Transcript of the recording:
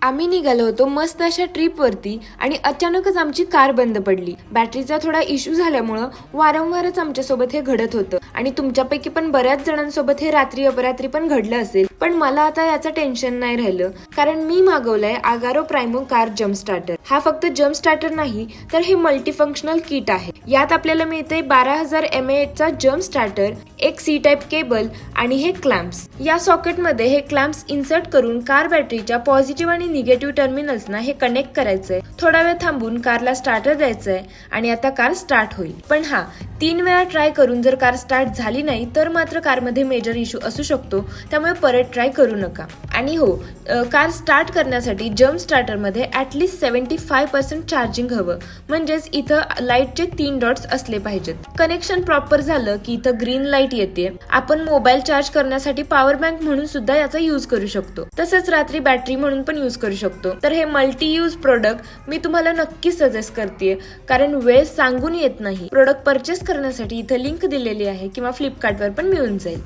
आम्ही निघालो होतो मस्त अशा ट्रिपवरती आणि अचानकच आमची कार बंद पडली. बॅटरीचा थोडा इश्यू झाल्यामुळं वारंवारच आमच्यासोबत हे घडत होतं आणि तुमच्यापैकी पण बऱ्याच जणांसोबत हे रात्री अपरात्री पण घडलं असेल. पण मला आता याचं टेन्शन नाही राहिलं, कारण मी मागवलंय आगारो प्रायमो कार जम्प स्टार्टर. हा फक्त जम्प स्टार्टर नाही तर हे मल्टीफंक्शनल किट आहे. यात आपल्याला मिळते 12,000 mAh चा जम्प स्टार्टर, एक सी टाईप केबल आणि हे क्लॅम्प्स. या सॉकेटमध्ये हे क्लॅम्प्स इन्सर्ट करून कार बॅटरीच्या पॉझिटिव्ह आणि निगेटिव्ह टर्मिनल्सना हे कनेक्ट करायचंय. थोडा वेळ थांबून कारला स्टार्टर द्यायचंय आणि आता कार स्टार्ट होईल. पण 3 वेळा ट्राय करून जर कार स्टार्ट झाली नाही तर मात्र कारमध्ये मेजर इश्यू असू शकतो, त्यामुळे परत ट्राय करू नका. आणि हो, कार स्टार्ट करण्यासाठी जम्प स्टार्टर मध्ये ऍटलीस्ट 75% चार्जिंग हवं, म्हणजेच इथं लाईटचे 3 डॉट्स असले पाहिजेत. कनेक्शन प्रॉपर झालं की इथं ग्रीन लाईट येते. आपण मोबाईल चार्ज करण्यासाठी पॉवर बँक म्हणून सुद्धा याचा यूज करू शकतो, तसंच रात्री बॅटरी म्हणून पण यूज करू शकतो. तर हे मल्टी यूज प्रोडक्ट मी तुम्हाला नक्की सजेस्ट करते, कारण वेळ सांगून येत नाही. प्रोडक्ट परचेस करण्यासाठी इथं लिंक दिलेली आहे किंवा फ्लिपकार्टवर पण मिळून जाईल.